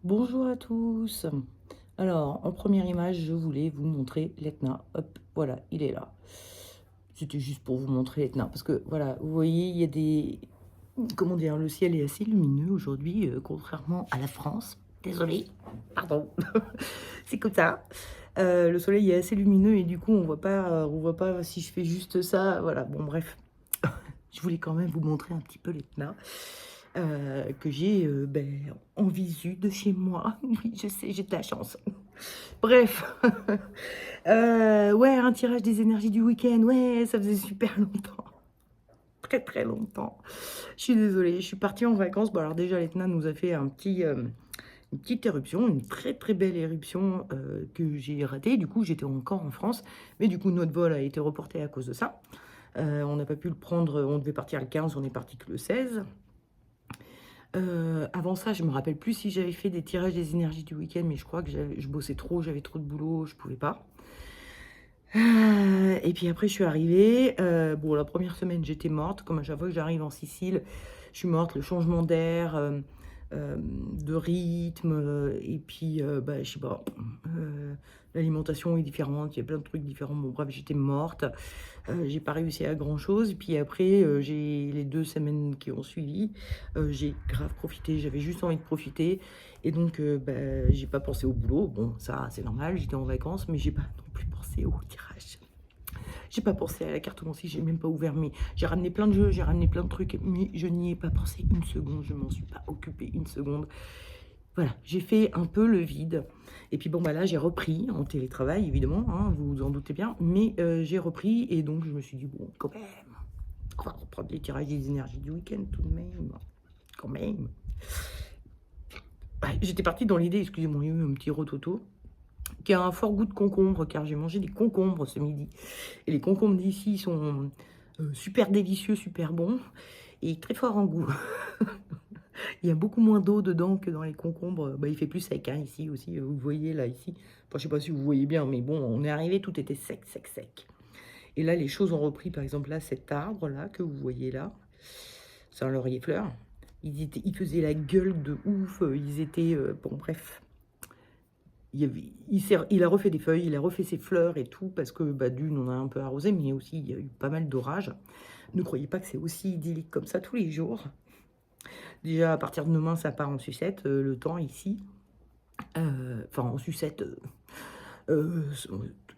Bonjour à tous. Alors, en première image, je voulais vous montrer l'Etna. Hop, voilà, il est là. C'était juste pour vous montrer l'Etna. Parce que, voilà, vous voyez, il y a des... Comment dire, le ciel est assez lumineux aujourd'hui, contrairement à la France. Désolée, pardon. C'est comme ça. Le soleil est assez lumineux et du coup, on voit pas si je fais juste ça. Voilà, bon, bref. Je voulais quand même vous montrer un petit peu l'Etna. Que j'ai en visu de chez moi. Oui, je sais, j'ai de la chance. Bref, ouais, un tirage des énergies du week-end. Ouais, ça faisait super longtemps, très très longtemps. Je suis désolée, je suis partie en vacances. Bon, alors déjà, l'Etna nous a fait une petite éruption, une très très belle éruption que j'ai ratée. Du coup, j'étais encore en France, mais du coup, notre vol a été reporté à cause de ça. On n'a pas pu le prendre, on devait partir le 15, on est parti que le 16. Avant ça, je me rappelle plus si j'avais fait des tirages des énergies du week-end, mais je crois que je bossais trop, j'avais trop de boulot, je pouvais pas. Et puis après, je suis arrivée. Bon, la première semaine, j'étais morte. Comme à chaque fois que j'arrive en Sicile, je suis morte. Le changement d'air, de rythme, et puis, je sais pas, l'alimentation est différente. Il y a plein de trucs différents. Bon, bref, j'étais morte. J'ai pas réussi à grand-chose. Puis après, j'ai les 2 semaines qui ont suivi, j'ai grave profité. J'avais juste envie de profiter. Et donc, j'ai pas pensé au boulot. Bon, ça, c'est normal. J'étais en vacances, mais j'ai pas non plus pensé au tirage. J'ai pas pensé à la cartomancie. J'ai même pas ouvert mes. J'ai ramené plein de jeux, j'ai ramené plein de trucs, mais je n'y ai pas pensé une seconde. Je m'en suis pas occupée une seconde. Voilà, j'ai fait un peu le vide. Et puis bon, bah là, j'ai repris en télétravail, évidemment, hein, vous vous en doutez bien, mais j'ai repris et donc je me suis dit, bon, quand même, on va reprendre les tirages des énergies du week-end tout de même, quand même. Ouais, j'étais partie dans l'idée, excusez-moi, il y a eu un petit rototo, qui a un fort goût de concombre, car j'ai mangé des concombres ce midi. Et les concombres d'ici sont super délicieux, super bons, et très forts en goût. Il y a beaucoup moins d'eau dedans que dans les concombres. Bah, il fait plus sec, hein, ici aussi. Vous voyez là, ici. Enfin, je sais pas si vous voyez bien, mais bon, on est arrivé, tout était sec, sec, sec. Et là, les choses ont repris. Par exemple, là, cet arbre-là que vous voyez là, c'est un laurier fleur. Ils faisaient la gueule de ouf. Ils étaient... bon, bref. Il a refait des feuilles, il a refait ses fleurs et tout, parce que bah, d'une, on a un peu arrosé, mais aussi, il y a eu pas mal d'orages. Ne croyez pas que c'est aussi idyllique comme ça tous les jours. Déjà, à partir de demain, ça part en sucette, le temps ici. Enfin, en sucette, euh,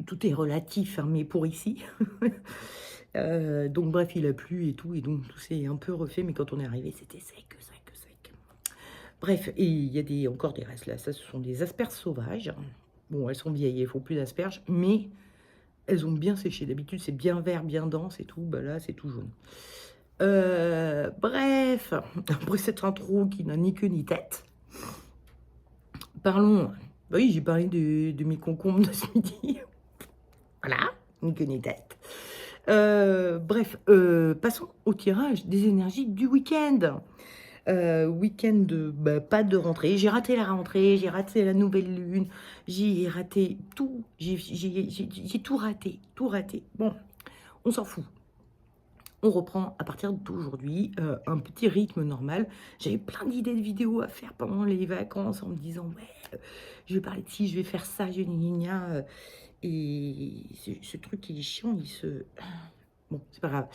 tout est relatif, hein, mais pour ici. Donc bref, il a plu et tout tout s'est un peu refait, mais quand on est arrivé, c'était sec, sec, sec. Bref, et il y a encore des restes là, ça ce sont des asperges sauvages. Bon, elles sont vieilles, elles font plus d'asperges, mais elles ont bien séché. D'habitude, c'est bien vert, bien dense et tout, bah là, c'est tout jaune. Bref, après cette intro qui n'a ni queue ni tête, parlons. Bah oui, j'ai parlé de mes concombres de ce midi. Voilà, ni queue ni tête. Bref, passons au tirage des énergies du week-end. Week-end pas de rentrée. J'ai raté la rentrée, j'ai raté la nouvelle lune, j'ai raté tout. J'ai tout raté, tout raté. Bon, on s'en fout. On reprend à partir d'aujourd'hui un petit rythme normal. J'avais plein d'idées de vidéos à faire pendant les vacances en me disant ouais, je vais parler de ci, je vais faire ça, je gna. Et ce truc qui est chiant, il se... Bon, c'est pas grave.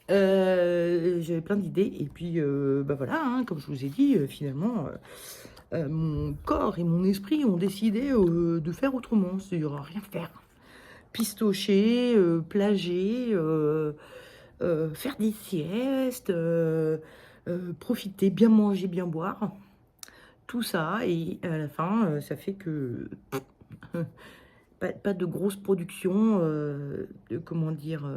J'avais plein d'idées et puis bah voilà, hein, comme je vous ai dit, finalement, mon corps et mon esprit ont décidé de faire autrement, c'est-à-dire rien faire. Pistocher, plager, faire des siestes, profiter, bien manger, bien boire, tout ça. Et à la fin, ça fait que pas de grosse production, comment dire,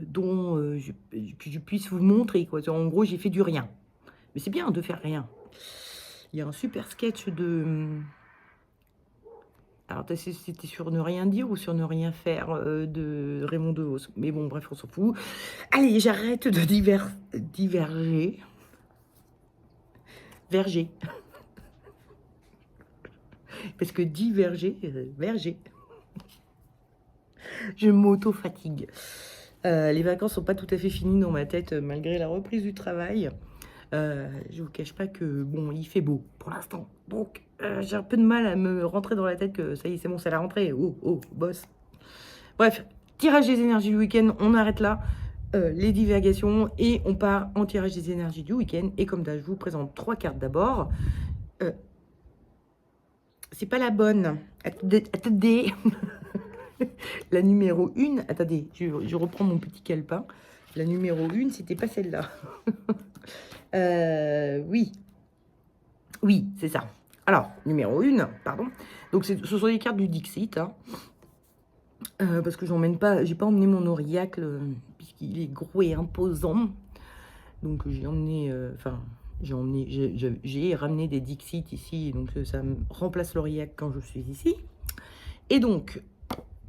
dont que je puisse vous montrer, quoi. En gros, j'ai fait du rien. Mais c'est bien de faire rien. Il y a un super sketch de... Alors, c'était sur ne rien dire ou sur ne rien faire de Raymond DeVos. Mais bon, bref, on s'en fout. Allez, j'arrête de diverger. Verger. Parce que diverger, verger. Je m'auto-fatigue. Les vacances sont pas tout à fait finies dans ma tête, malgré la reprise du travail. Je vous cache pas que, bon, il fait beau pour l'instant. Donc, j'ai un peu de mal à me rentrer dans la tête que ça y est, c'est bon, c'est la rentrée. Oh, oh, boss. Bref, tirage des énergies du week-end, on arrête là. Les divagations et on part en tirage des énergies du week-end. Et comme d'hab, je vous présente 3 cartes d'abord. C'est pas la bonne. Attendez. La numéro 1, attendez, je reprends mon petit calepin. La numéro 1, c'était pas celle-là. Oui. Oui, c'est ça. Alors, numéro 1, pardon. Donc, ce sont les cartes du Dixit. Hein. Parce que j'emmène pas, j'ai pas emmené mon auriacle, puisqu'il est gros et imposant. Donc, j'ai emmené, j'ai ramené des Dixit ici. Donc, ça me remplace l'auriacle quand je suis ici. Et donc,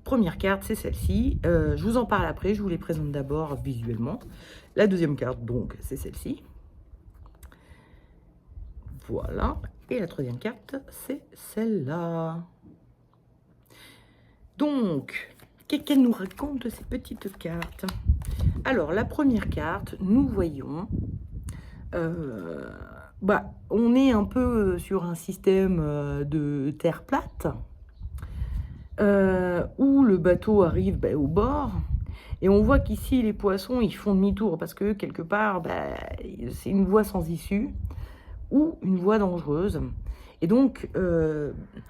première carte, c'est celle-ci. Je vous en parle après, je vous les présente d'abord visuellement. La deuxième carte, donc, c'est celle-ci. Voilà. Et la troisième carte, c'est celle-là. Donc, qu'est-ce qu'elle nous raconte de ces petites cartes? Alors, la première carte, nous voyons... on est un peu sur un système de terre plate. Où le bateau arrive au bord, et on voit qu'ici les poissons ils font demi-tour parce que quelque part c'est une voie sans issue ou une voie dangereuse. Et donc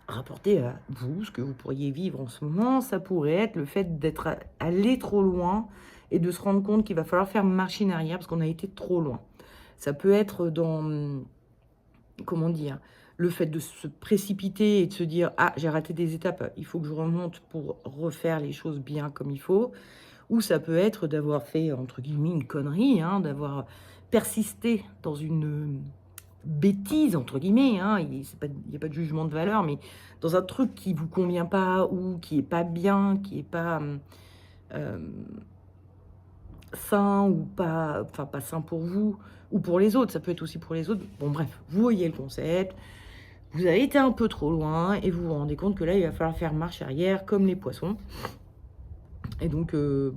rapporté à vous, ce que vous pourriez vivre en ce moment, ça pourrait être le fait d'être allé trop loin et de se rendre compte qu'il va falloir faire machine arrière parce qu'on a été trop loin. Ça peut être dans, comment dire, le fait de se précipiter et de se dire « Ah, j'ai raté des étapes, il faut que je remonte pour refaire les choses bien comme il faut ». Ou ça peut être d'avoir fait, entre guillemets, une connerie, hein, d'avoir persisté dans une bêtise, entre guillemets. Hein, il n'y a pas de jugement de valeur, mais dans un truc qui ne vous convient pas ou qui n'est pas bien, qui n'est pas sain ou pas, enfin pas sain pour vous ou pour les autres. Ça peut être aussi pour les autres. Bon, bref, vous voyez le concept. Vous avez été un peu trop loin et vous vous rendez compte que là, il va falloir faire marche arrière comme les poissons. Et donc, je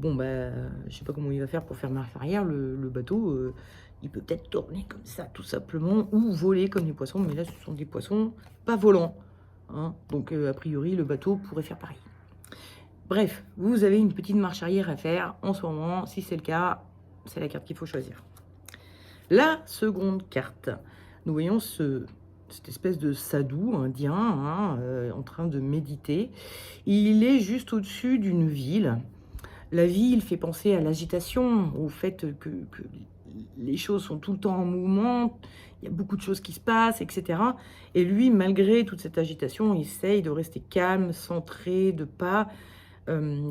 sais pas comment il va faire pour faire marche arrière. Le bateau, il peut peut-être tourner comme ça, tout simplement, ou voler comme les poissons. Mais là, ce sont des poissons pas volants. Hein. Donc, a priori, le bateau pourrait faire pareil. Bref, vous avez une petite marche arrière à faire en ce moment. Si c'est le cas, c'est la carte qu'il faut choisir. La seconde carte, nous voyons cette espèce de sadhu indien hein, en train de méditer. Il est juste au-dessus d'une ville. La ville fait penser à l'agitation, au fait que les choses sont tout le temps en mouvement, il y a beaucoup de choses qui se passent, etc. Et lui, malgré toute cette agitation, il essaye de rester calme, centré, de ne pas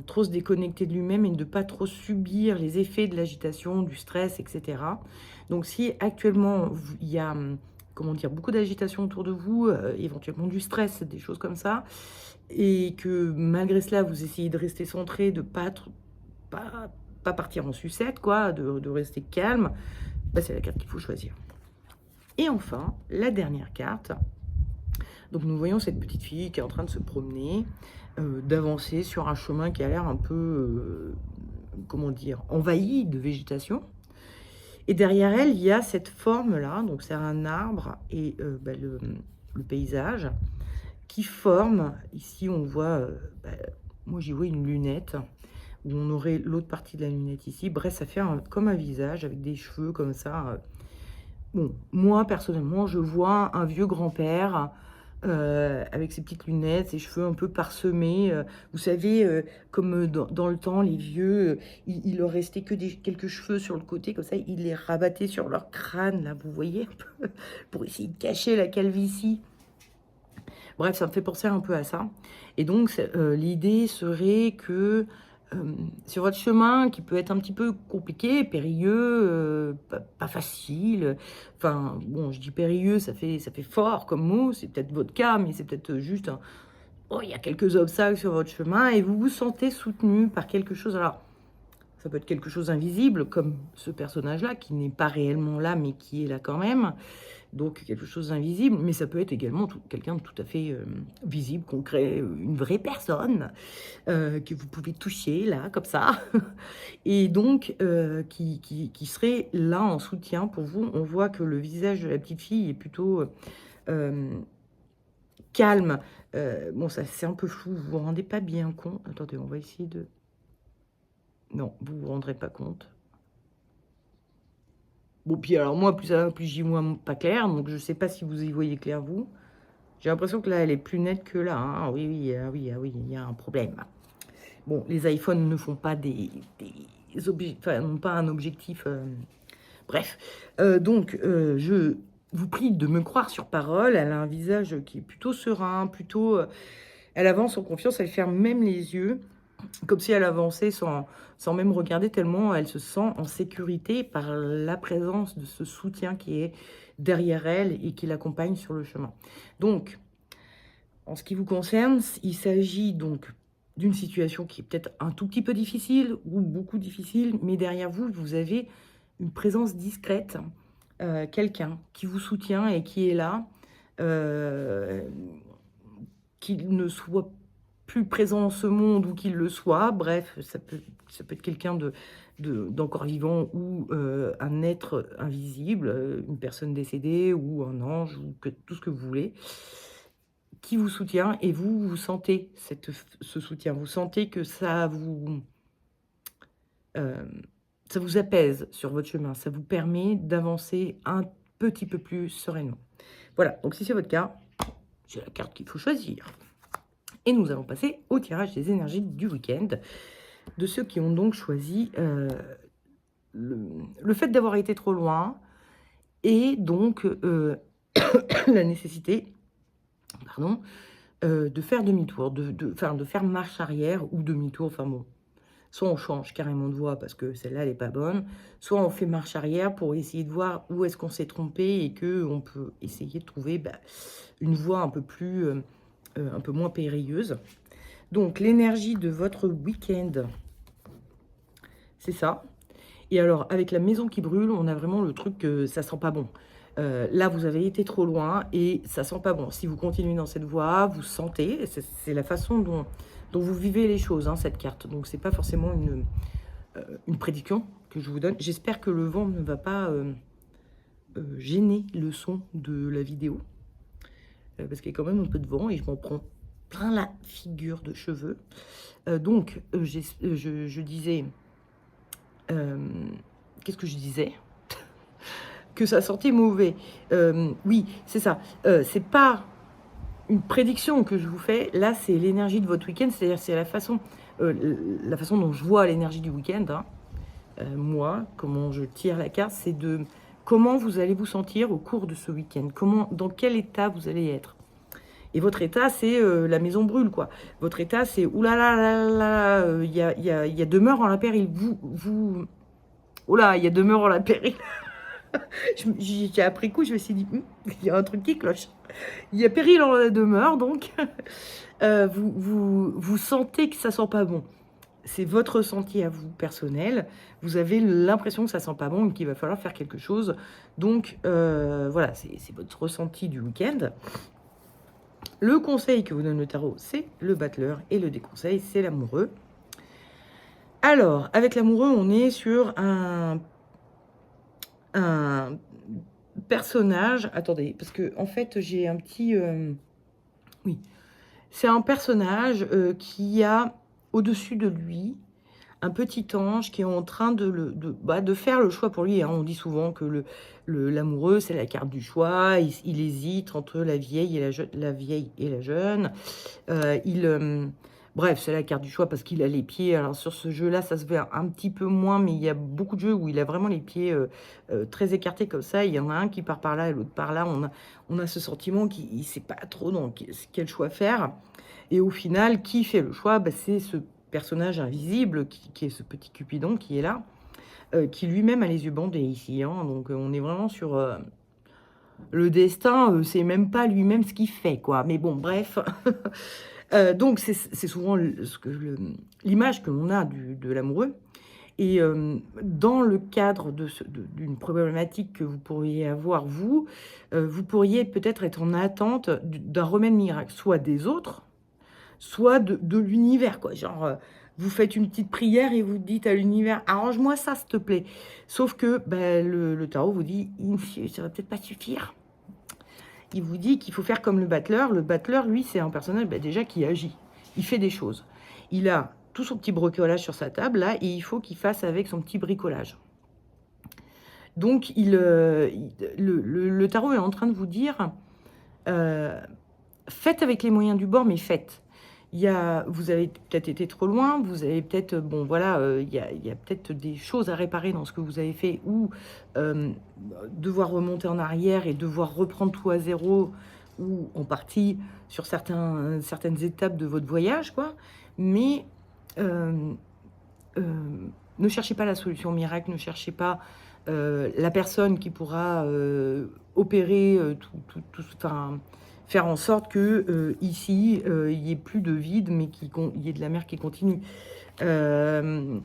trop se déconnecter de lui-même et de ne pas trop subir les effets de l'agitation, du stress, etc. Donc si actuellement, il y a... comment dire, beaucoup d'agitation autour de vous, éventuellement du stress, des choses comme ça, et que malgré cela, vous essayez de rester centré, de pas partir en sucette, quoi, de rester calme, c'est la carte qu'il faut choisir. Et enfin, la dernière carte. Donc nous voyons cette petite fille qui est en train de se promener, d'avancer sur un chemin qui a l'air un peu, comment dire, envahi de végétation. Et derrière elle, il y a cette forme-là, donc c'est un arbre et le paysage qui forme, ici on voit, moi j'y vois une lunette, où on aurait l'autre partie de la lunette ici. Bref, ça fait comme un visage avec des cheveux comme ça. Bon, moi personnellement, je vois un vieux grand-père avec ses petites lunettes, ses cheveux un peu parsemés. Vous savez, comme dans le temps, les vieux, il leur restait que quelques cheveux sur le côté, comme ça, ils les rabattaient sur leur crâne, là, vous voyez, pour essayer de cacher la calvitie. Bref, ça me fait penser un peu à ça. Et donc, l'idée serait que sur votre chemin, qui peut être un petit peu compliqué, périlleux, pas facile, enfin, bon, je dis périlleux, ça fait fort comme mot, c'est peut-être votre cas, mais c'est peut-être juste il y a quelques obstacles sur votre chemin et vous vous sentez soutenu par quelque chose. Alors, ça peut être quelque chose d'invisible, comme ce personnage-là, qui n'est pas réellement là, mais qui est là quand même. Donc quelque chose d'invisible, mais ça peut être également quelqu'un de tout à fait visible, concret, une vraie personne que vous pouvez toucher là, comme ça, et donc qui serait là en soutien pour vous. On voit que le visage de la petite fille est plutôt calme. Bon, ça c'est un peu flou, vous vous rendez pas bien compte. Attendez, on va essayer de... Non, vous vous rendrez pas compte. Bon, puis alors moi, plus ça va, plus j'y vois pas clair, donc je sais pas si vous y voyez clair, vous. J'ai l'impression que là, elle est plus nette que là, hein. Oui, oui, ah oui, ah oui, il y a un problème. Bon, les iPhones ne font pas des objectifs, enfin, n'ont pas un objectif... bref, donc, je vous prie de me croire sur parole. Elle a un visage qui est plutôt serein, plutôt... elle avance en confiance, elle ferme même les yeux, comme si elle avançait sans même regarder, tellement elle se sent en sécurité par la présence de ce soutien qui est derrière elle et qui l'accompagne sur le chemin. Donc, en ce qui vous concerne, il s'agit donc d'une situation qui est peut-être un tout petit peu difficile ou beaucoup difficile, mais derrière vous, vous avez une présence discrète, quelqu'un qui vous soutient et qui est là, qu'il ne soit plus présent dans ce monde ou qu'il le soit. Bref, ça peut être quelqu'un d'encore vivant ou un être invisible, une personne décédée ou un ange ou tout ce que vous voulez, qui vous soutient, et vous sentez ce soutien. Vous sentez que ça vous apaise sur votre chemin. Ça vous permet d'avancer un petit peu plus sereinement. Voilà, donc si c'est votre cas, c'est la carte qu'il faut choisir. Et nous allons passer au tirage des énergies du week-end, de ceux qui ont donc choisi le fait d'avoir été trop loin, et donc la nécessité, pardon, de faire demi-tour, de faire marche arrière ou demi-tour, enfin bon. Soit on change carrément de voie parce que celle-là, elle n'est pas bonne, soit on fait marche arrière pour essayer de voir où est-ce qu'on s'est trompé et qu'on peut essayer de trouver une voie un peu moins périlleuse. Donc, l'énergie de votre week-end, c'est ça. Et alors, avec la maison qui brûle, on a vraiment le truc que ça sent pas bon. Là, vous avez été trop loin et ça sent pas bon. Si vous continuez dans cette voie, vous sentez, c'est la façon dont vous vivez les choses, hein, cette carte. Donc, c'est pas forcément une prédiction que je vous donne. J'espère que le vent ne va pas gêner le son de la vidéo. Parce qu'il y a quand même un peu de vent et je m'en prends plein la figure de cheveux. Donc, je disais... qu'est-ce que je disais? Que ça sentait mauvais. Oui, c'est ça. C'est pas une prédiction que je vous fais. Là, c'est l'énergie de votre week-end. C'est-à-dire, c'est la façon dont je vois l'énergie du week-end. Hein. Moi, comment je tire la carte, c'est de comment vous allez vous sentir au cours de ce week-end. Dans quel état vous allez être. Et votre état, c'est la maison brûle, quoi. Votre état, c'est oulala, il y a demeure en la péril. Oula, il y a demeure en la péril. J'ai appris coup, je me suis dit, il y a un truc qui cloche. Il y a péril en la demeure, donc vous sentez que ça sent pas bon. C'est votre ressenti à vous, personnel. Vous avez l'impression que ça sent pas bon et qu'il va falloir faire quelque chose. Donc, voilà, c'est votre ressenti du week-end. Le conseil que vous donne le tarot, c'est le battleur. Et le déconseil, c'est l'amoureux. Alors, avec l'amoureux, on est sur un personnage... Attendez, parce que en fait, j'ai un petit... oui, c'est un personnage qui a au-dessus de lui un petit ange qui est en train de faire le choix pour lui. Hein. On dit souvent que l'amoureux, c'est la carte du choix. Il hésite entre la vieille et la jeune. Bref, c'est la carte du choix parce qu'il a les pieds. Alors sur ce jeu-là, ça se fait un petit peu moins, mais il y a beaucoup de jeux où il a vraiment les pieds très écartés comme ça. Il y en a un qui part par là et l'autre par là. On a ce sentiment qu'il ne sait pas trop quel choix faire. Et au final, qui fait le choix? C'est ce personnage invisible qui est ce petit Cupidon qui est là, qui lui-même a les yeux bandés ici. Hein. Donc on est vraiment sur le destin. C'est même pas lui-même ce qu'il fait, quoi. Mais bon, bref. Donc, c'est souvent l'image que l'on a de l'amoureux. Et dans le cadre d'une problématique que vous pourriez avoir, vous pourriez peut-être être en attente d'un remède miracle, soit des autres, soit de l'univers, quoi. Genre, vous faites une petite prière et vous dites à l'univers: «Arrange-moi ça, s'il te plaît». Sauf que, le tarot vous dit: «Ça va peut-être pas suffire». Il vous dit qu'il faut faire comme le battleur. Le battleur, lui, c'est un personnage, déjà qui agit. Il fait des choses. Il a tout son petit bricolage sur sa table, là, et il faut qu'il fasse avec son petit bricolage. Donc, le tarot est en train de vous dire, faites avec les moyens du bord, mais faites. Vous avez peut-être été trop loin, vous avez peut-être, bon voilà, il y a peut-être des choses à réparer dans ce que vous avez fait, ou devoir remonter en arrière et devoir reprendre tout à zéro, ou en partie sur certaines étapes de votre voyage, quoi. Mais ne cherchez pas la solution miracle, ne cherchez pas la personne qui pourra opérer enfin, faire en sorte que ici, il n'y ait plus de vide, mais qu'il y ait de la mer qui continue. Ne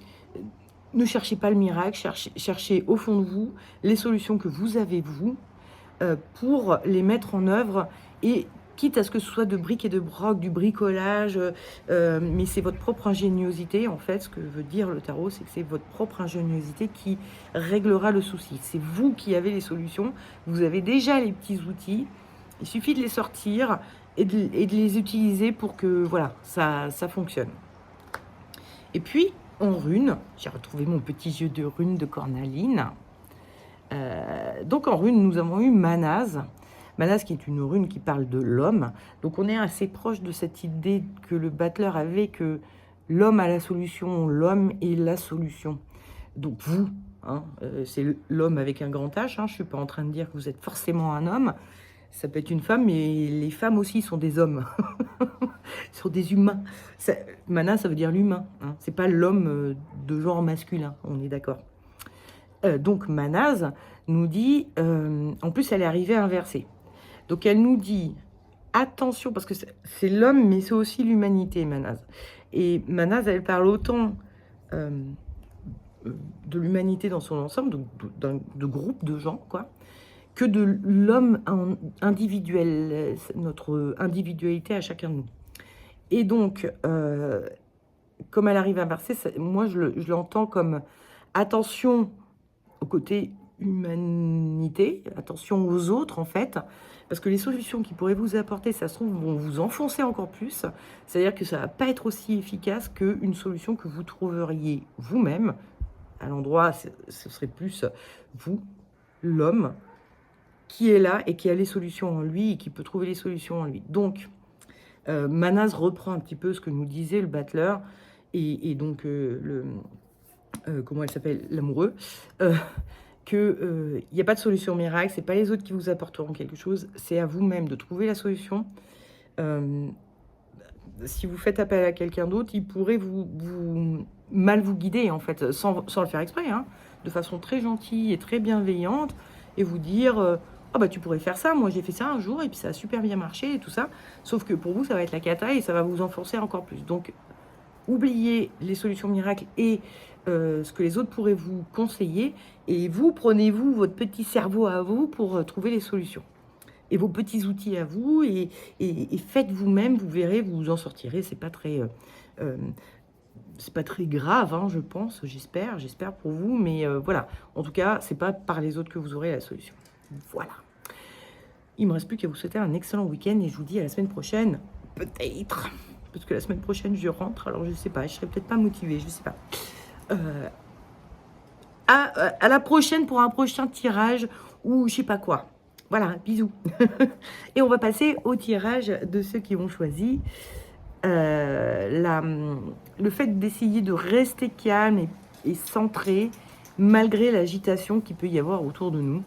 cherchez pas le miracle, cherchez au fond de vous les solutions que vous avez, vous, pour les mettre en œuvre, et quitte à ce que ce soit de briques et de broc, du bricolage, mais c'est votre propre ingéniosité, en fait. Ce que veut dire le tarot, c'est que c'est votre propre ingéniosité qui réglera le souci. C'est vous qui avez les solutions, vous avez déjà les petits outils, il suffit de les sortir et de les utiliser pour que, voilà, ça fonctionne. Et puis, en rune, j'ai retrouvé mon petit jeu de runes de cornaline. Donc en rune, nous avons eu Manaz. Manaz, qui est une rune qui parle de l'homme. Donc on est assez proche de cette idée que le battleur avait, que l'homme a la solution, l'homme est la solution. Donc vous, hein, c'est l'homme avec un grand H. Hein, je ne suis pas en train de dire que vous êtes forcément un homme. Ça peut être une femme, mais les femmes aussi sont des hommes. Sont des humains. Manaz, ça veut dire l'humain. Hein. C'est pas l'homme de genre masculin, on est d'accord. Donc Manaz nous dit, en plus elle est arrivée inversée. Donc elle nous dit, attention, parce que c'est l'homme, mais c'est aussi l'humanité, Manaz. Et Manaz, elle parle autant de l'humanité dans son ensemble, de groupe de gens, quoi, que de l'homme individuel, notre individualité à chacun de nous. Et donc, comme elle arrive inversée, moi je l'entends comme attention au côté humanité, attention aux autres, en fait, parce que les solutions qui pourraient vous apporter, ça se trouve, vont vous enfoncer encore plus. C'est-à-dire que ça ne va pas être aussi efficace qu'une solution que vous trouveriez vous-même. À l'endroit, ce serait plus vous, l'homme, qui est là et qui a les solutions en lui et qui peut trouver les solutions en lui. Donc, Manaz reprend un petit peu ce que nous disait le battleur et donc comment elle s'appelle, l'amoureux, qu'il n'y a pas de solution miracle, c'est pas les autres qui vous apporteront quelque chose, c'est à vous-même de trouver la solution. Si vous faites appel à quelqu'un d'autre, il pourrait mal vous guider, en fait, sans le faire exprès, hein, de façon très gentille et très bienveillante, et vous dire ah bah tu pourrais faire ça, moi j'ai fait ça un jour et puis ça a super bien marché et tout ça, sauf que pour vous ça va être la cata et ça va vous enfoncer encore plus. Donc oubliez les solutions miracles et ce que les autres pourraient vous conseiller, et vous, prenez-vous votre petit cerveau à vous pour trouver les solutions. Et vos petits outils à vous, et faites vous-même, vous verrez, vous vous en sortirez. C'est pas très grave, hein, je pense, j'espère pour vous, mais voilà. En tout cas, c'est pas par les autres que vous aurez la solution. Voilà. Il me reste plus qu'à vous souhaiter un excellent week-end, et je vous dis à la semaine prochaine, peut-être. Parce que la semaine prochaine, je rentre, alors je sais pas, je serai peut-être pas motivée, je sais pas. À la prochaine pour un prochain tirage, ou je sais pas quoi. Voilà, bisous. Et on va passer au tirage de ceux qui ont choisi. Le fait d'essayer de rester calme et centré, malgré l'agitation qu'il peut y avoir autour de nous.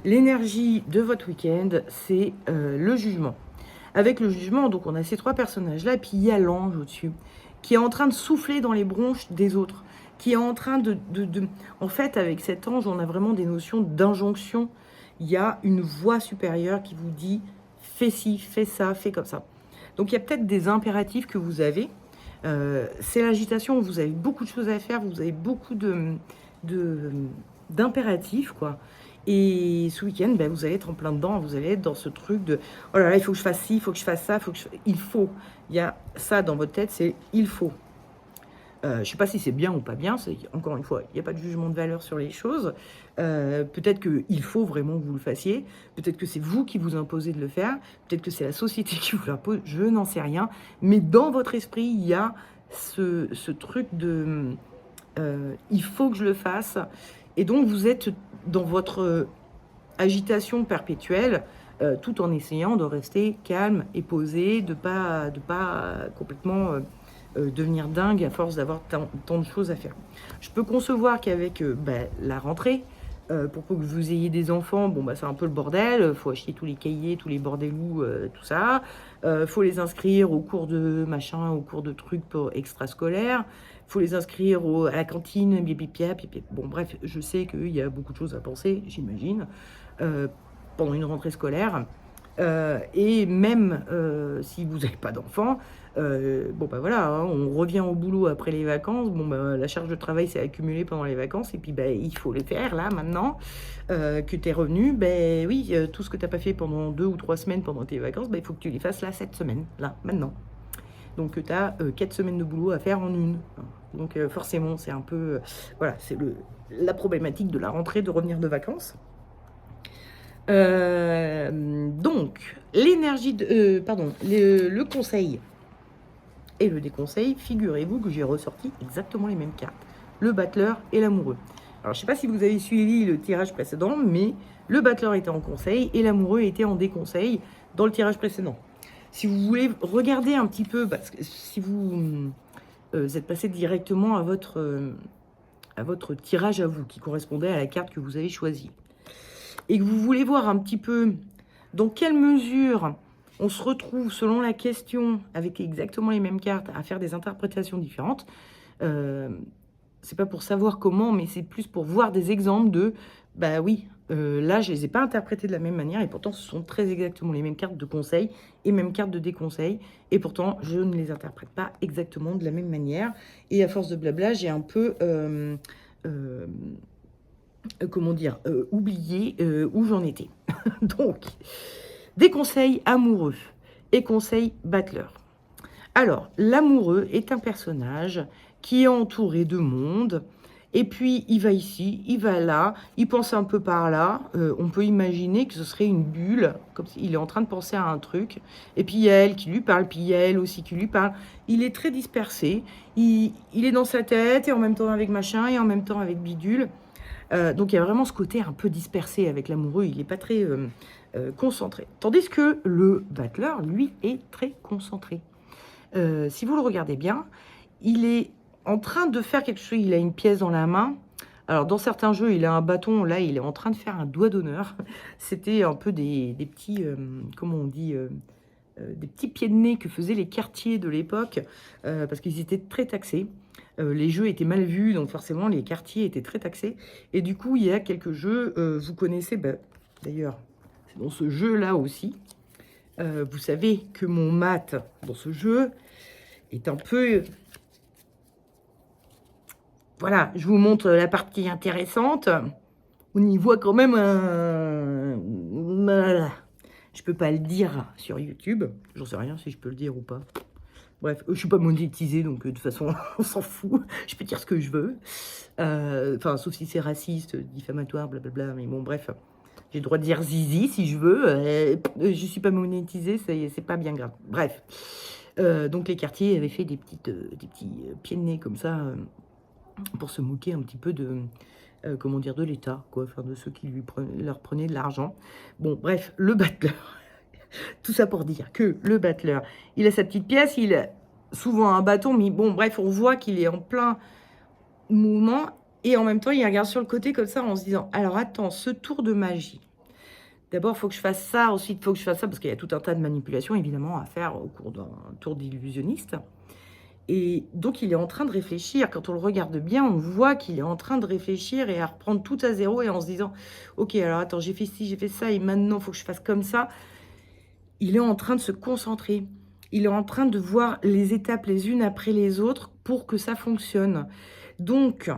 L'énergie de votre week-end, c'est le jugement. Avec le jugement, donc on a ces trois personnages-là, et puis il y a l'ange au-dessus, qui est en train de souffler dans les bronches des autres, qui est en train En fait, avec cet ange, on a vraiment des notions d'injonction. Il y a une voix supérieure qui vous dit « fais ci, fais ça, fais comme ça ». Donc il y a peut-être des impératifs que vous avez, C'est l'agitation, vous avez beaucoup de choses à faire, vous avez beaucoup de d'impératifs, quoi. Et ce week-end, ben, vous allez être en plein dedans, vous allez être dans ce truc de oh là là, il faut que je fasse ci, il faut que je fasse ça, il faut. Il y a ça dans votre tête, c'est il faut. Je ne sais pas si c'est bien ou pas bien, encore une fois, il n'y a pas de jugement de valeur sur les choses. Peut-être qu'il faut vraiment que vous le fassiez, peut-être que c'est vous qui vous imposez de le faire, peut-être que c'est la société qui vous l'impose, je n'en sais rien. Mais dans votre esprit, il y a ce truc de il faut que je le fasse. Et donc, vous êtes dans votre agitation perpétuelle, tout en essayant de rester calme et posé, de pas complètement devenir dingue à force d'avoir tant de choses à faire. Je peux concevoir qu'avec la rentrée, pour que vous ayez des enfants, bon bah c'est un peu le bordel, faut acheter tous les cahiers, tous les bordelous, tout ça, faut les inscrire au cours de machin, au cours de trucs pour extrascolaires, faut les inscrire à la cantine, bipipia, bon bref, je sais qu'il y a beaucoup de choses à penser, j'imagine, pendant une rentrée scolaire, et même si vous n'avez pas d'enfants, bon bah voilà, hein, on revient au boulot après les vacances, bon bah la charge de travail s'est accumulée pendant les vacances, et puis bah, il faut les faire là maintenant, que tu es revenu, ben oui, tout ce que tu n'as pas fait pendant 2 ou 3 semaines pendant tes vacances, il faut que tu les fasses là cette semaine, là, maintenant. Donc tu as 4 semaines de boulot à faire en une. Donc forcément c'est un peu, voilà, c'est la problématique de la rentrée, de revenir de vacances. Donc, l'énergie le conseil et le déconseil, figurez-vous que j'ai ressorti exactement les mêmes cartes. Le battleur et l'amoureux. Alors, je ne sais pas si vous avez suivi le tirage précédent, mais le battleur était en conseil et l'amoureux était en déconseil dans le tirage précédent. Si vous voulez regarder un petit peu, parce que si vous êtes passé directement à votre tirage à vous, qui correspondait à la carte que vous avez choisie, et que vous voulez voir un petit peu dans quelle mesure on se retrouve selon la question avec exactement les mêmes cartes à faire des interprétations différentes, c'est pas pour savoir comment, mais c'est plus pour voir des exemples de bah oui, là je les ai pas interprétées de la même manière et pourtant ce sont très exactement les mêmes cartes de conseil et mêmes cartes de déconseil et pourtant je ne les interprète pas exactement de la même manière et à force de blabla j'ai un peu comment dire, oublier où j'en étais. Donc, des conseils amoureux et conseils battleur. Alors, l'amoureux est un personnage qui est entouré de monde, et puis il va ici, il va là, il pense un peu par là, on peut imaginer que ce serait une bulle, comme s'il est en train de penser à un truc, et puis il y a elle qui lui parle, puis il y a elle aussi qui lui parle. Il est très dispersé, il est dans sa tête, et en même temps avec machin, et en même temps avec bidule. Donc il y a vraiment ce côté un peu dispersé avec l'amoureux, il n'est pas très concentré. Tandis que le battleur, lui, est très concentré. Si vous le regardez bien, il est en train de faire quelque chose, il a une pièce dans la main. Alors dans certains jeux, il a un bâton, là il est en train de faire un doigt d'honneur. C'était un peu des petits, comment on dit, des petits pieds de nez que faisaient les quartiers de l'époque, parce qu'ils étaient très taxés. Les jeux étaient mal vus, donc forcément les quartiers étaient très taxés. Et du coup, il y a quelques jeux, vous connaissez, d'ailleurs, c'est dans ce jeu-là aussi. Vous savez que mon mat dans ce jeu est un peu... Voilà, je vous montre la partie intéressante. On y voit quand même un... Voilà. Je peux pas le dire sur YouTube. J'en sais rien si je peux le dire ou pas. Bref, je suis pas monétisée, donc de toute façon, on s'en fout. Je peux dire ce que je veux. Enfin, sauf si c'est raciste, diffamatoire, blablabla. Mais bon, bref, j'ai le droit de dire zizi si je veux. Je suis pas monétisée, c'est pas bien grave. Bref. Donc les quartiers avaient fait des petits pieds de nez comme ça pour se moquer un petit peu de... comment dire, de l'État, quoi, enfin de ceux qui leur prenaient de l'argent. Bon, bref, le battleur. Tout ça pour dire que le battleur, il a sa petite pièce, il a souvent un bâton, mais bon, bref, on voit qu'il est en plein mouvement, et en même temps, il regarde sur le côté comme ça en se disant, alors attends, ce tour de magie, d'abord, il faut que je fasse ça, ensuite, il faut que je fasse ça, parce qu'il y a tout un tas de manipulations, évidemment, à faire au cours d'un tour d'illusionniste. Et donc, il est en train de réfléchir. Quand on le regarde bien, on voit qu'il est en train de réfléchir et à reprendre tout à zéro et en se disant, ok, alors attends, j'ai fait ci, j'ai fait ça, et maintenant, il faut que je fasse comme ça. Il est en train de se concentrer. Il est en train de voir les étapes les unes après les autres pour que ça fonctionne. Donc,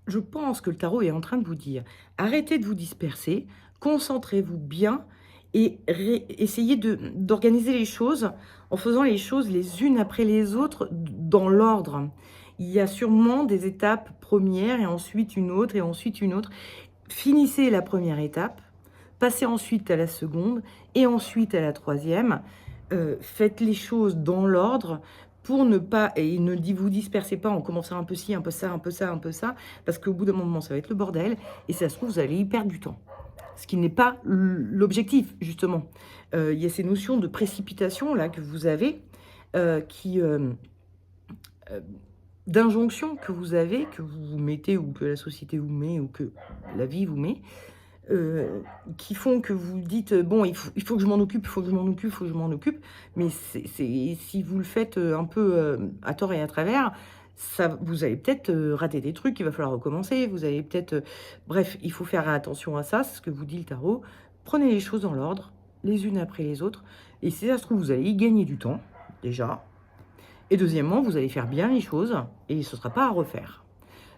je pense que le tarot est en train de vous dire, arrêtez de vous disperser, concentrez-vous bien et essayez d'organiser les choses en faisant les choses les unes après les autres dans l'ordre. Il y a sûrement des étapes premières et ensuite une autre et ensuite une autre. Finissez la première étape, passez ensuite à la seconde et ensuite à la troisième. Faites les choses dans l'ordre pour ne pas, et ne vous dispersez pas en commençant un peu ci, un peu ça, un peu ça, un peu ça, parce qu'au bout d'un moment, ça va être le bordel, et ça se trouve, vous allez y perdre du temps. Ce qui n'est pas l'objectif, justement. Il y a ces notions de précipitation, là, que vous avez, d'injonction que vous avez, que vous vous mettez, ou que la société vous met, ou que la vie vous met, qui font que vous dites, bon, il faut que je m'en occupe, il faut que je m'en occupe, il faut que je m'en occupe, mais si vous le faites un peu à tort et à travers, ça, vous allez peut-être rater des trucs, il va falloir recommencer, vous allez peut-être... bref, il faut faire attention à ça, c'est ce que vous dit le tarot. Prenez les choses dans l'ordre, les unes après les autres, et si ça se trouve, vous allez y gagner du temps, déjà, et deuxièmement, vous allez faire bien les choses, et ce ne sera pas à refaire.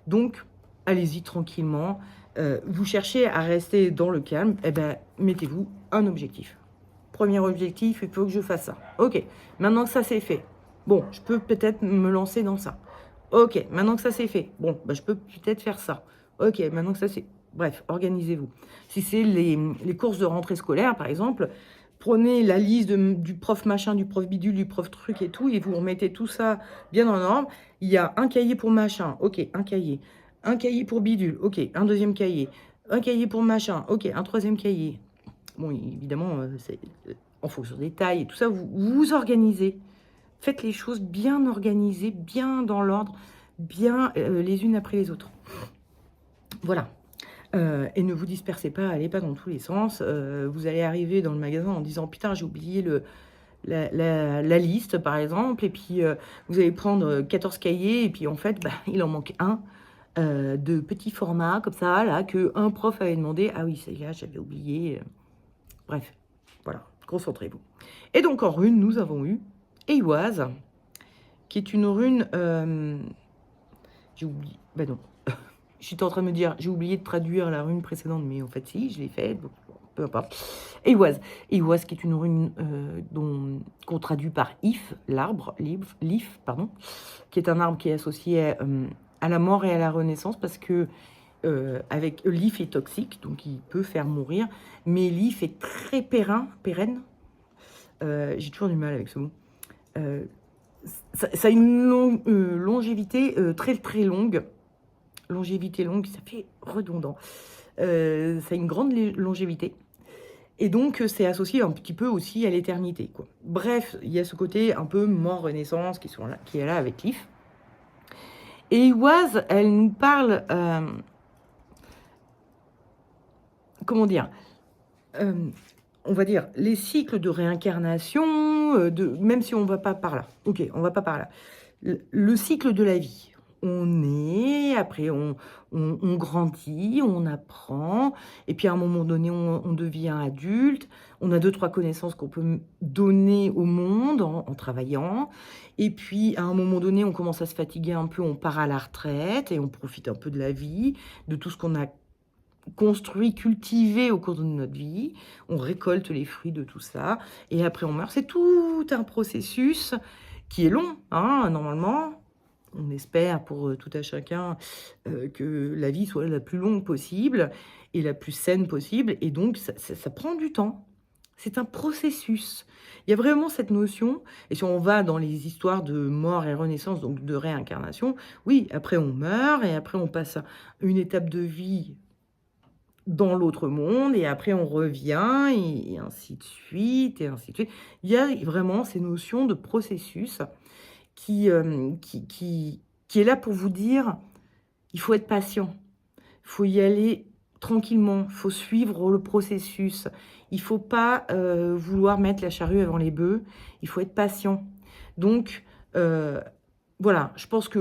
Donc, allez-y tranquillement. Vous cherchez à rester dans le calme, eh ben, mettez-vous un objectif. Premier objectif, il faut que je fasse ça. Ok, maintenant que ça c'est fait, bon, je peux peut-être me lancer dans ça. Ok, maintenant que ça c'est fait, bon, ben, je peux peut-être faire ça. Ok, maintenant que ça c'est... Bref, organisez-vous. Si c'est les courses de rentrée scolaire, par exemple, prenez la liste du prof machin, du prof bidule, du prof truc et tout, et vous remettez tout ça bien en ordre. Il y a un cahier pour machin, ok, un cahier. Un cahier pour bidule, ok, un deuxième cahier. Un cahier pour machin, ok, un troisième cahier. Bon, évidemment, c'est en fonction des tailles et tout ça, vous vous organisez. Faites les choses bien organisées, bien dans l'ordre, bien les unes après les autres. Voilà. Et ne vous dispersez pas, allez pas dans tous les sens. Vous allez arriver dans le magasin en disant, putain, j'ai oublié la liste, par exemple, et puis vous allez prendre 14 cahiers, et puis en fait, bah, il en manque un. De petits formats comme ça, là, qu'un prof avait demandé. Ah oui, c'est là, j'avais oublié. Bref, voilà, concentrez-vous. Et donc, en rune, nous avons eu Eihwaz, qui est une rune... j'ai oublié... Ben non. Je suis en train de me dire, j'ai oublié de traduire la rune précédente, mais en fait, si, je l'ai fait. Donc, peu importe. Eihwaz, qui est une rune qu'on traduit par If, l'arbre, l'If, pardon, qui est un arbre qui est associé à la mort et à la renaissance, parce que avec l'if est toxique, donc il peut faire mourir, mais l'if est très pérenne. J'ai toujours du mal avec ce mot. Ça a une longévité très très longue. Longévité longue, ça fait redondant. Ça a une grande longévité. Et donc, c'est associé un petit peu aussi à l'éternité, quoi. Bref, il y a ce côté un peu mort-renaissance qui est là avec l'if. Et Eihwaz, elle nous parle, comment dire, on va dire, les cycles de réincarnation, même si on ne va pas par là. Ok, on ne va pas par là. Le cycle de la vie. On est, après on grandit, on apprend, et puis à un moment donné, on devient adulte, on a 2-3 connaissances qu'on peut donner au monde en travaillant, et puis à un moment donné, on commence à se fatiguer un peu, on part à la retraite, et on profite un peu de la vie, de tout ce qu'on a construit, cultivé au cours de notre vie, on récolte les fruits de tout ça, et après on meurt. C'est tout un processus qui est long, hein, normalement. On espère pour tout à chacun que la vie soit la plus longue possible et la plus saine possible. Et donc, ça prend du temps. C'est un processus. Il y a vraiment cette notion, et si on va dans les histoires de mort et renaissance, donc de réincarnation, oui, après on meurt, et après on passe à une étape de vie dans l'autre monde, et après on revient, et ainsi de suite, et ainsi de suite. Il y a vraiment ces notions de processus qui est là pour vous dire, il faut être patient, il faut y aller tranquillement, il faut suivre le processus, il ne faut pas vouloir mettre la charrue avant les bœufs, il faut être patient. Donc, voilà, je pense que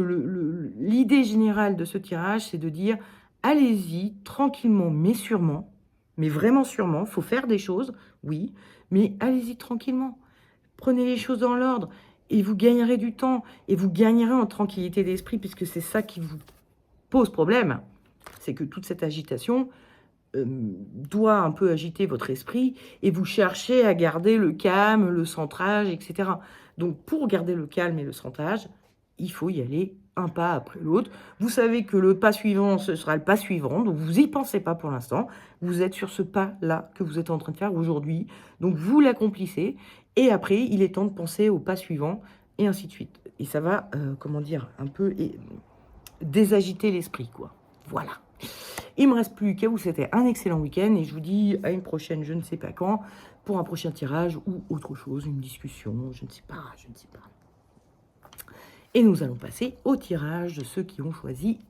l'idée générale de ce tirage, c'est de dire, allez-y tranquillement, mais sûrement, mais vraiment sûrement, il faut faire des choses, oui, mais allez-y tranquillement. Prenez les choses dans l'ordre et vous gagnerez du temps et vous gagnerez en tranquillité d'esprit puisque c'est ça qui vous pose problème. C'est que toute cette agitation doit un peu agiter votre esprit et vous cherchez à garder le calme, le centrage, etc. Donc, pour garder le calme et le centrage, il faut y aller un pas après l'autre. Vous savez que le pas suivant, ce sera le pas suivant, donc vous n'y pensez pas pour l'instant. Vous êtes sur ce pas-là que vous êtes en train de faire aujourd'hui, donc vous l'accomplissez, et après, il est temps de penser au pas suivant, et ainsi de suite. Et ça va, comment dire, un peu désagiter l'esprit, quoi. Voilà. Il ne me reste plus qu'à vous souhaiter un excellent week-end et je vous dis à une prochaine, je ne sais pas quand, pour un prochain tirage ou autre chose, une discussion, je ne sais pas, je ne sais pas. Et nous allons passer au tirage de ceux qui ont choisi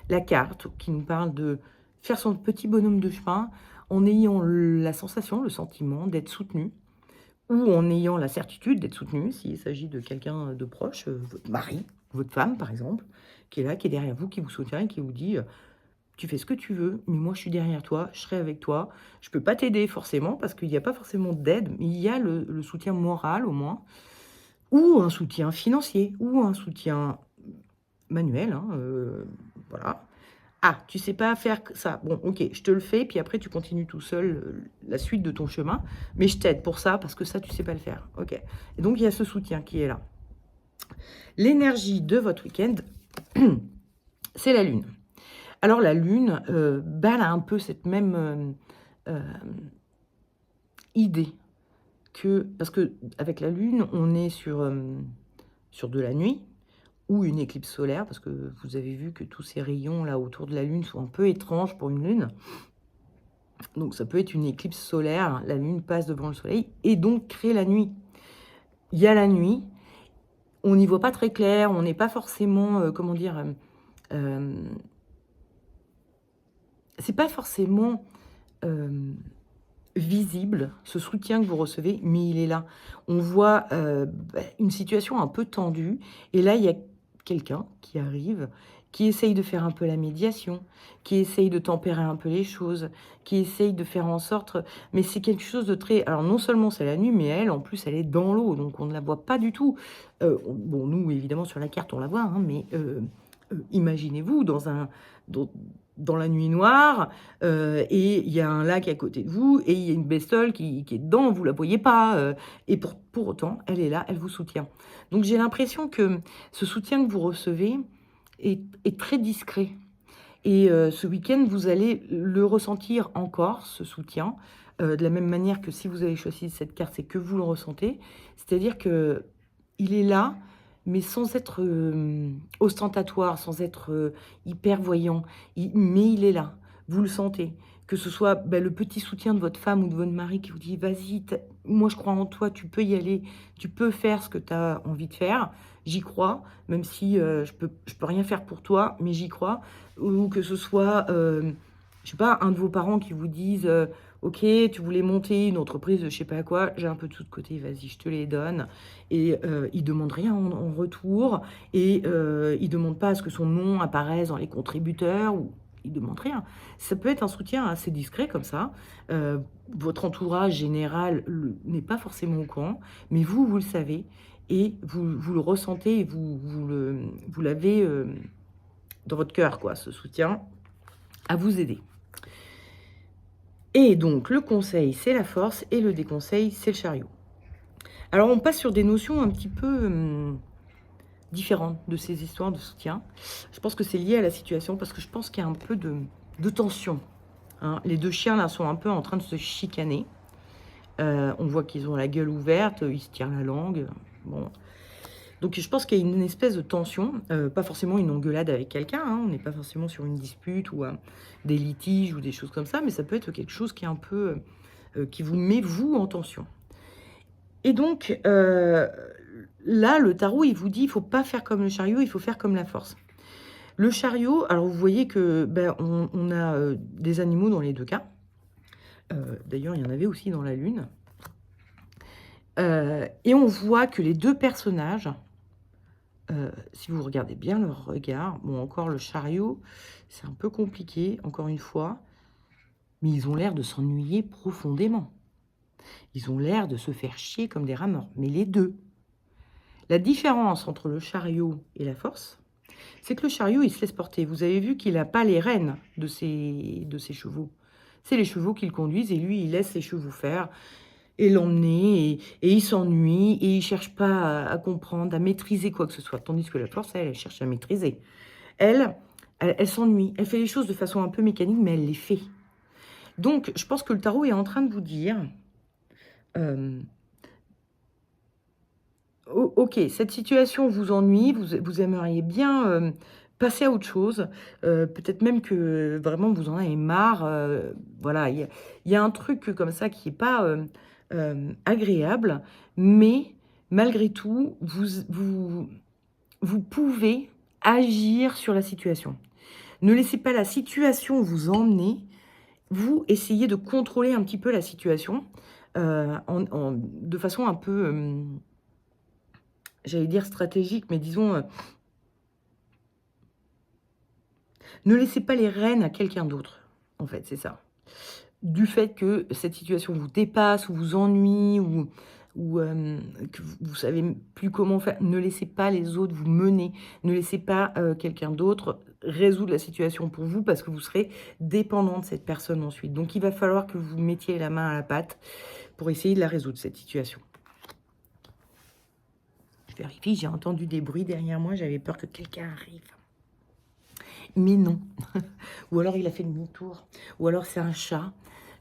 la carte qui nous parle de faire son petit bonhomme de chemin en ayant la sensation, le sentiment d'être soutenu ou en ayant la certitude d'être soutenu s'il s'agit de quelqu'un de proche, votre mari, votre femme par exemple, qui est là, qui est derrière vous, qui vous soutient et qui vous dit tu fais ce que tu veux, mais moi je suis derrière toi, je serai avec toi. Je peux pas t'aider forcément parce qu'il n'y a pas forcément d'aide, mais il y a le soutien moral au moins, ou un soutien financier, ou un soutien manuel, hein, voilà. Ah, tu sais pas faire ça. Bon, ok, je te le fais, puis après tu continues tout seul la suite de ton chemin, mais je t'aide pour ça parce que ça tu sais pas le faire. Ok. Et donc il y a ce soutien qui est là. L'énergie de votre week-end, c'est la lune. Alors la lune, elle a un peu cette même idée que... Parce qu'avec la lune, on est sur de la nuit ou une éclipse solaire, parce que vous avez vu que tous ces rayons là autour de la lune sont un peu étranges pour une lune. Donc ça peut être une éclipse solaire, la lune passe devant le soleil et donc crée la nuit. Il y a la nuit, on n'y voit pas très clair, on n'est pas forcément, comment dire... c'est pas forcément visible, ce soutien que vous recevez, mais il est là. On voit une situation un peu tendue, et là, il y a quelqu'un qui arrive, qui essaye de faire un peu la médiation, qui essaye de tempérer un peu les choses, qui essaye de faire en sorte... Mais c'est quelque chose de très... Alors, non seulement c'est la nuit, mais elle, en plus, elle est dans l'eau, donc on ne la voit pas du tout. Bon, nous, évidemment, sur la carte, on la voit, hein, mais imaginez-vous dans la nuit noire, et il y a un lac à côté de vous, et il y a une bestiole qui est dedans, vous la voyez pas, et pour autant, elle est là, elle vous soutient. Donc j'ai l'impression que ce soutien que vous recevez est très discret. Et ce week-end, vous allez le ressentir encore, ce soutien, de la même manière que si vous avez choisi cette carte, c'est que vous le ressentez. C'est-à-dire que il est là, mais sans être ostentatoire, sans être hyper voyant. Mais il est là, vous le sentez. Que ce soit le petit soutien de votre femme ou de votre mari qui vous dit « Vas-y, moi je crois en toi, tu peux y aller, tu peux faire ce que tu as envie de faire. J'y crois, même si je peux rien faire pour toi, mais j'y crois. » Ou que ce soit, je sais pas, un de vos parents qui vous dise ok, tu voulais monter une entreprise de je sais pas quoi, j'ai un peu de tout de côté, vas-y, je te les donne. Et il demande rien en retour, et il demande pas à ce que son nom apparaisse dans les contributeurs, ou il demande rien. Ça peut être un soutien assez discret comme ça. Votre entourage général n'est pas forcément au courant, mais vous le savez, et vous le ressentez, et vous l'avez dans votre cœur, quoi, ce soutien à vous aider. Et donc, le conseil, c'est la force, et le déconseil, c'est le chariot. Alors, on passe sur des notions un petit peu différentes de ces histoires de soutien. Je pense que c'est lié à la situation, parce que je pense qu'il y a un peu de tension. Hein. Les deux chiens, là, sont un peu en train de se chicaner. On voit qu'ils ont la gueule ouverte, ils se tirent la langue. Bon. Donc, je pense qu'il y a une espèce de tension, pas forcément une engueulade avec quelqu'un, hein, on n'est pas forcément sur une dispute ou des litiges ou des choses comme ça, mais ça peut être quelque chose qui est un peu, qui vous met, vous, en tension. Et donc, là, le tarot, il vous dit, il ne faut pas faire comme le chariot, il faut faire comme la force. Le chariot, alors vous voyez que on a des animaux dans les deux cas. D'ailleurs, il y en avait aussi dans la lune. Et on voit que les deux personnages... si vous regardez bien leur regard, bon, encore le chariot, c'est un peu compliqué, encore une fois, mais ils ont l'air de s'ennuyer profondément. Ils ont l'air de se faire chier comme des rats morts, mais les deux. La différence entre le chariot et la force, c'est que le chariot, il se laisse porter. Vous avez vu qu'il n'a pas les rênes de ses chevaux. C'est les chevaux qui le conduisent et lui, il laisse les chevaux faire et l'emmener et il s'ennuie et il cherche pas à comprendre, à maîtriser quoi que ce soit. Tandis que la force, elle cherche à maîtriser. Elle s'ennuie. Elle fait les choses de façon un peu mécanique, mais elle les fait. Donc, je pense que le tarot est en train de vous dire... ok, cette situation vous ennuie, vous aimeriez bien passer à autre chose. Peut-être même que vraiment vous en avez marre. Voilà, il y a un truc comme ça qui n'est pas agréable, mais malgré tout, vous pouvez agir sur la situation. Ne laissez pas la situation vous emmener. Vous essayez de contrôler un petit peu la situation de façon un peu... j'allais dire stratégique, mais disons, ne laissez pas les rênes à quelqu'un d'autre, en fait, c'est ça. Du fait que cette situation vous dépasse, ou vous ennuie, ou que vous ne savez plus comment faire, ne laissez pas les autres vous mener, ne laissez pas quelqu'un d'autre résoudre la situation pour vous, parce que vous serez dépendant de cette personne ensuite. Donc, il va falloir que vous mettiez la main à la pâte pour essayer de la résoudre, cette situation. Je vérifie, j'ai entendu des bruits derrière moi, j'avais peur que quelqu'un arrive. Mais non. Ou alors il a fait demi-tour. Ou alors c'est un chat.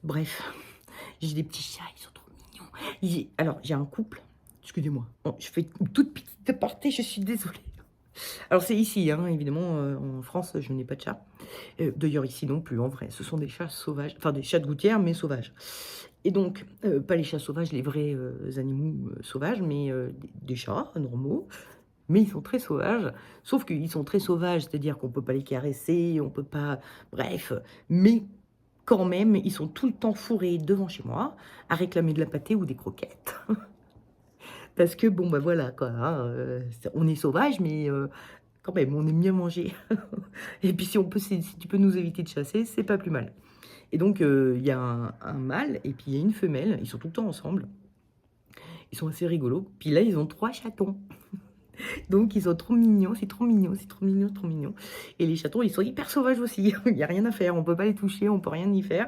Bref, j'ai des petits chats, ils sont trop mignons. Alors, j'ai un couple. Excusez-moi. Bon, je fais une toute petite aparté, je suis désolée. Alors, c'est ici, hein, évidemment, en France, je n'ai pas de chat. D'ailleurs, ici non plus, en vrai. Ce sont des chats sauvages. Enfin, des chats de gouttière, mais sauvages. Et donc, pas les chats sauvages, les vrais animaux sauvages, mais des chats normaux. Mais ils sont très sauvages, sauf qu'ils sont très sauvages, c'est-à-dire qu'on ne peut pas les caresser, on ne peut pas... Bref, mais quand même, ils sont tout le temps fourrés devant chez moi, à réclamer de la pâtée ou des croquettes. Parce que, bon, bah voilà, quoi, hein, on est sauvages, mais quand même, on aime bien manger. Et puis, si tu peux nous éviter de chasser, c'est pas plus mal. Et donc, il y a un mâle, et puis il y a une femelle, ils sont tout le temps ensemble. Ils sont assez rigolos. Puis là, ils ont 3 chatons. Donc, ils sont trop mignons, c'est trop mignon, c'est trop mignon, trop mignon. Et les chatons, ils sont hyper sauvages aussi. Il n'y a rien à faire, on peut pas les toucher, on peut rien y faire.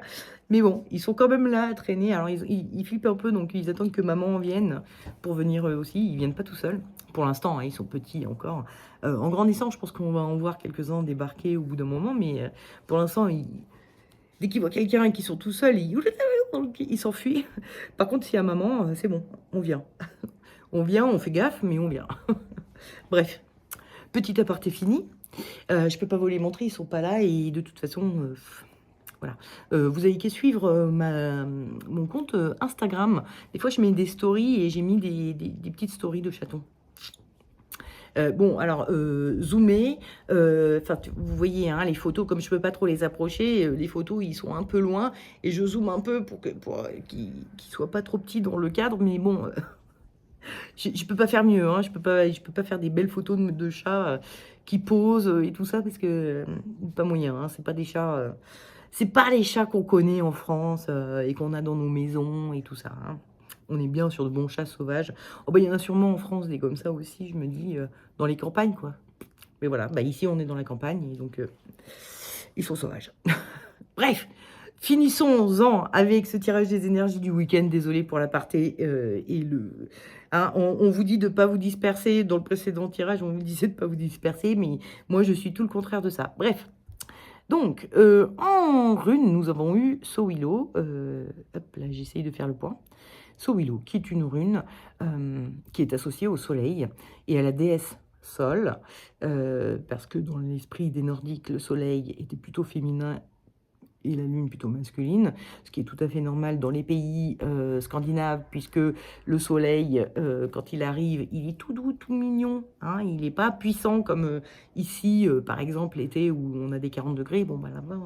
Mais bon, ils sont quand même là à traîner. Alors, ils flippent un peu, donc ils attendent que maman vienne pour venir eux aussi. Ils viennent pas tout seuls. Pour l'instant, hein, ils sont petits encore. En grandissant, je pense qu'on va en voir quelques-uns débarquer au bout d'un moment. Mais pour l'instant, dès qu'ils voient quelqu'un et qu'ils sont tout seuls, ils s'enfuient. Par contre, s'il y a maman, c'est bon, on vient. On vient, on fait gaffe, mais on vient. Bref, petit aparté fini. Je peux pas vous les montrer, ils sont pas là et de toute façon, voilà. Vous avez qu'à suivre mon compte Instagram. Des fois, je mets des stories et j'ai mis des petites stories de chatons. Bon, alors, zoomer, vous voyez, hein, les photos, comme je peux pas trop les approcher, les photos, ils sont un peu loin, et je zoome un peu pour qu'ils soient pas trop petits dans le cadre, mais bon... Je peux pas faire mieux, hein. Je peux pas faire des belles photos de chats qui posent et tout ça parce que pas moyen, hein. C'est pas des chats, c'est pas les chats qu'on connaît en France et qu'on a dans nos maisons et tout ça, hein. On est bien sur de bons chats sauvages. Oh bah il y en a sûrement en France des comme ça aussi, je me dis, dans les campagnes quoi. Mais voilà, bah ici on est dans la campagne et donc ils sont sauvages. Bref, finissons-en avec ce tirage des énergies du week-end. Désolé pour l'aparté et le... Hein, on vous dit de ne pas vous disperser. Dans le précédent tirage, on vous disait de ne pas vous disperser, mais moi, je suis tout le contraire de ça. Bref, donc, en rune, nous avons eu Sowilo. Hop, là, j'essaye de faire le point. Sowilo, qui est une rune qui est associée au soleil et à la déesse Sol, parce que dans l'esprit des Nordiques, le soleil était plutôt féminin et la lune plutôt masculine, ce qui est tout à fait normal dans les pays scandinaves, puisque le soleil, quand il arrive, il est tout doux, tout mignon, hein, il n'est pas puissant comme ici, par exemple, l'été, où on a des 40 degrés, bon, bah là-bas,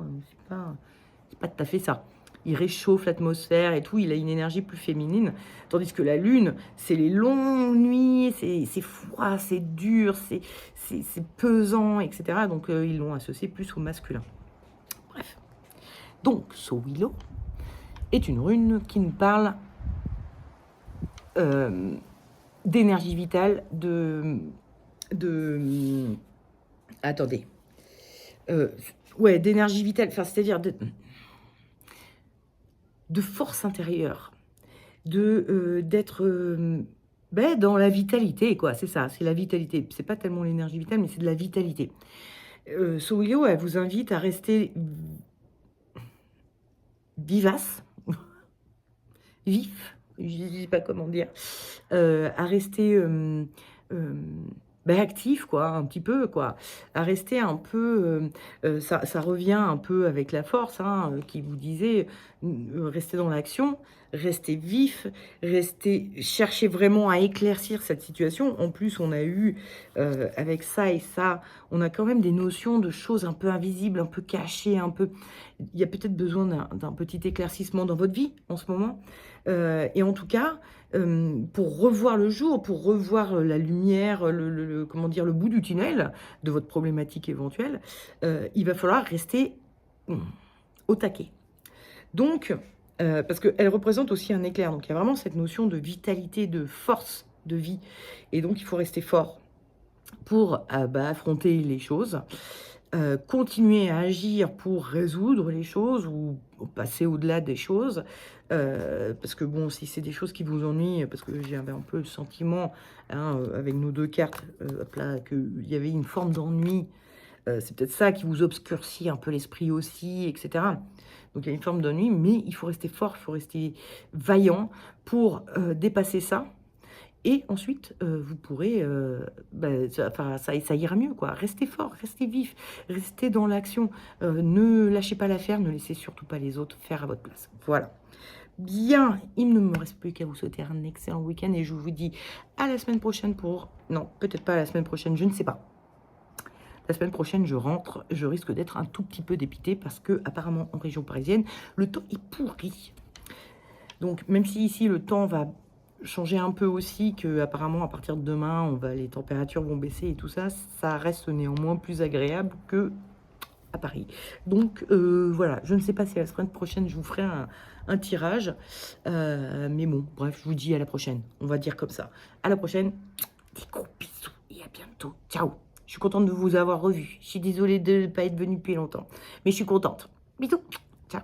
c'est pas tout à fait ça. Il réchauffe l'atmosphère et tout, il a une énergie plus féminine, tandis que la lune, c'est les longues nuits, c'est froid, c'est dur, c'est pesant, etc. Donc, ils l'ont associé plus au masculin. Bref. Donc, Sowilo est une rune qui nous parle d'énergie vitale, attendez, ouais, d'énergie vitale, enfin, c'est-à-dire de force intérieure, d'être, dans la vitalité, quoi, c'est ça, c'est la vitalité. C'est pas tellement l'énergie vitale, mais c'est de la vitalité. Soyo, elle vous invite à rester vivace, vif, je sais pas comment dire, à rester, actif quoi, un petit peu quoi, à rester un peu, ça revient un peu avec la force, hein, qui vous disait, rester dans l'action, rester vif, rester chercher vraiment à éclaircir cette situation. En plus, on a eu, avec ça et ça, on a quand même des notions de choses un peu invisibles, un peu cachées, un peu il y a peut-être besoin d'un petit éclaircissement dans votre vie en ce moment, et en tout cas, pour revoir le jour, pour revoir la lumière, comment dire? Le bout du tunnel de votre problématique éventuelle, il va falloir rester, mmh, au taquet. Donc, parce qu'elle représente aussi un éclair, donc il y a vraiment cette notion de vitalité, de force de vie et donc il faut rester fort pour, affronter les choses, continuer à agir pour résoudre les choses ou passer au-delà des choses, parce que bon, si c'est des choses qui vous ennuient, parce que j'avais un peu le sentiment, hein, avec nos 2 cartes, hop là, qu'il y avait une forme d'ennui, c'est peut-être ça qui vous obscurcit un peu l'esprit aussi et cetera. Donc il y a une forme d'ennui, mais il faut rester fort, il faut rester vaillant pour, dépasser ça et ensuite, vous pourrez, ça ira mieux quoi. Restez fort, restez vif, restez dans l'action, ne lâchez pas l'affaire, ne laissez surtout pas les autres faire à votre place. Voilà. Bien, il ne me reste plus qu'à vous souhaiter un excellent week-end et je vous dis à la semaine prochaine pour non, peut-être pas la semaine prochaine, je ne sais pas. La semaine prochaine, je rentre, je risque d'être un tout petit peu dépitée parce qu'apparemment en région parisienne, le temps est pourri. Donc même si ici le temps va changer un peu aussi, qu'apparemment à partir de demain, les températures vont baisser et tout ça, ça reste néanmoins plus agréable que à Paris. Donc voilà, je ne sais pas si la semaine prochaine je vous ferai un tirage, mais bon, bref, je vous dis à la prochaine, on va dire comme ça. À la prochaine, des gros bisous et à bientôt. Ciao. Je suis contente de vous avoir revu. Je suis désolée de ne pas être venue depuis longtemps, mais je suis contente. Bisous. Ciao.